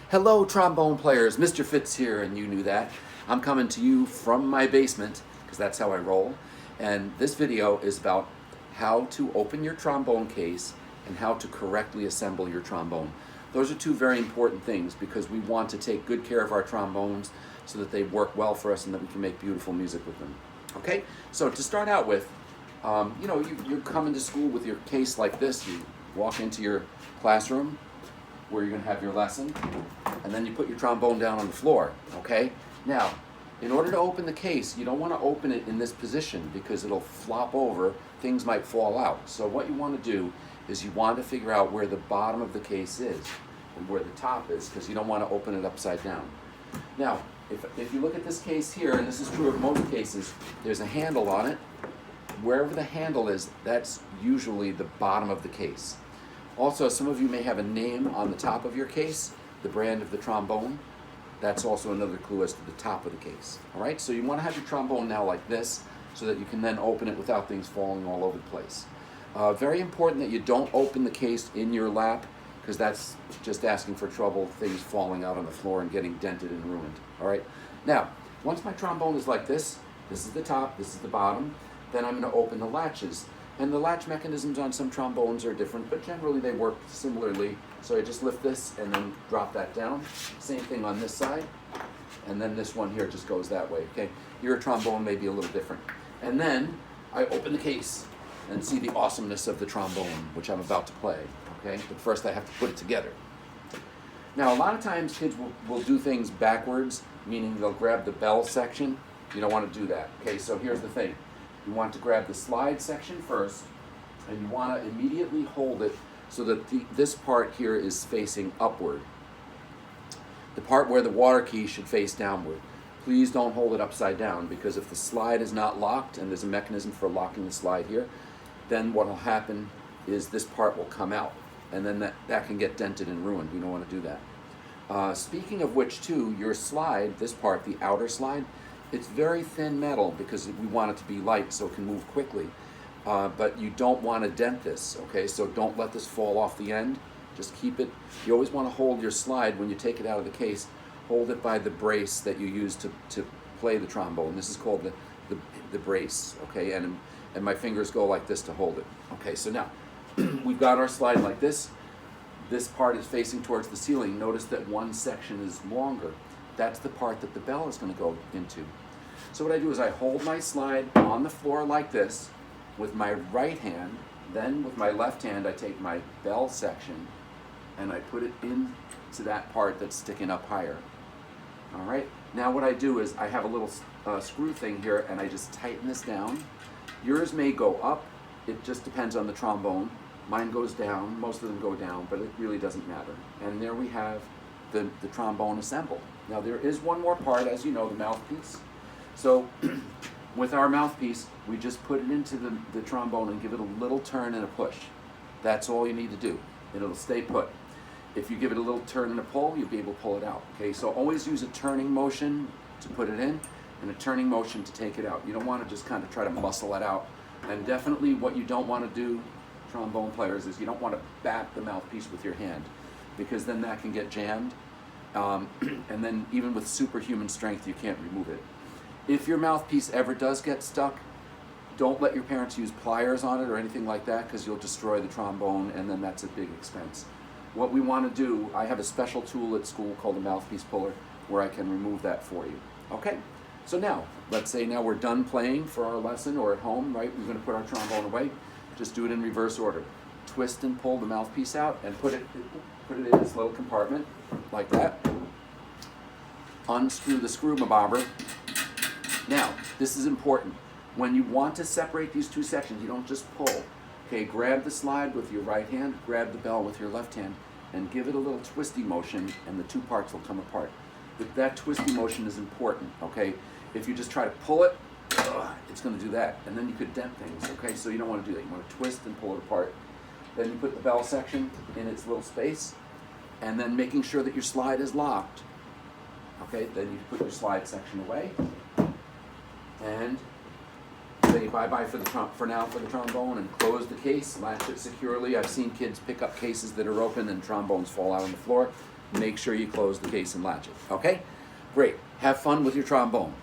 Hello, trombone players. Mr. Fitz here, and you knew that. I'm coming to you from my basement, because that's how I roll. And this video is about how to open your trombone case and how to correctly assemble your trombone. Those are two very important things because we want to take good care of our trombones so that they work well for us and that we can make beautiful music with them. Okay, so to start out with, you come into school with your case like this. You walk into your classroom where you're going to have your lesson, and then you put your trombone down on the floor, okay? Now, in order to open the case, you don't want to open it in this position because it'll flop over, things might fall out. So what you want to do is you want to figure out where the bottom of the case is and where the top is, because you don't want to open it upside down. Now, if you look at this case here, and this is true of most cases, there's a handle on it. Wherever the handle is, that's usually the bottom of the case. Also, some of you may have a name on the top of your case, the brand of the trombone. That's also another clue as to the top of the case. All right, so you want to have your trombone now like this so that you can then open it without things falling all over the place. Very important that you don't open the case in your lap because that's just asking for trouble, things falling out on the floor and getting dented and ruined. All right, now, once my trombone is like this is the top, this is the bottom, then I'm going to open the latches. And the latch mechanisms on some trombones are different, but generally they work similarly. So I just lift this and then drop that down. Same thing on this side. And then this one here just goes that way, okay? Your trombone may be a little different. And then I open the case and see the awesomeness of the trombone, which I'm about to play, okay? But first I have to put it together. Now, a lot of times kids will do things backwards, meaning they'll grab the bell section. You don't want to do that, okay? So here's the thing. You want to grab the slide section first, and you want to immediately hold it so that this part here is facing upward. The part where the water key should face downward. Please don't hold it upside down, because if the slide is not locked, and there's a mechanism for locking the slide here, then what will happen is this part will come out, and then that can get dented and ruined. We don't want to do that. Speaking of which, too, your slide, this part, the outer slide, it's very thin metal because we want it to be light so it can move quickly. But you don't want to dent this, okay? So don't let this fall off the end. Just keep it. You always want to hold your slide when you take it out of the case. Hold it by the brace that you use to play the trombone. This is called the brace, okay? And my fingers go like this to hold it. Okay, so now we've got our slide like this. This part is facing towards the ceiling. Notice that one section is longer. That's the part that the bell is going to go into. So what I do is I hold my slide on the floor like this with my right hand. Then with my left hand, I take my bell section and I put it into that part that's sticking up higher. All right. Now what I do is I have a little screw thing here and I just tighten this down. Yours may go up. It just depends on the trombone. Mine goes down. Most of them go down, but it really doesn't matter. And there we have the trombone assembled. Now there is one more part, as you know, the mouthpiece. So with our mouthpiece, we just put it into the trombone and give it a little turn and a push. That's all you need to do, and it'll stay put. If you give it a little turn and a pull, you'll be able to pull it out. Okay, so always use a turning motion to put it in and a turning motion to take it out. You don't want to just kind of try to muscle it out. And definitely what you don't want to do, trombone players, is you don't want to bat the mouthpiece with your hand, because then that can get jammed. And then even with superhuman strength, you can't remove it. If your mouthpiece ever does get stuck, don't let your parents use pliers on it or anything like that, because you'll destroy the trombone, and then that's a big expense. What we want to do, I have a special tool at school called a mouthpiece puller where I can remove that for you. Okay, so now, let's say now we're done playing for our lesson or at home, right? We're going to put our trombone away. Just do it in reverse order. Twist and pull the mouthpiece out and put it in this little compartment like that. Unscrew the screw bobber. Now, this is important. When you want to separate these two sections, you don't just pull. Okay, grab the slide with your right hand, grab the bell with your left hand, and give it a little twisty motion, and the two parts will come apart. But that twisty motion is important, okay? If you just try to pull it, it's going to do that, and then you could dent things, okay? So you don't want to do that. You want to twist and pull it apart. Then you put the bell section in its little space, and then making sure that your slide is locked. Okay, then you put your slide section away, and say bye-bye for now for the trombone, and close the case, latch it securely. I've seen kids pick up cases that are open and trombones fall out on the floor. make sure you close the case and latch it. Okay? Great. Have fun with your trombone.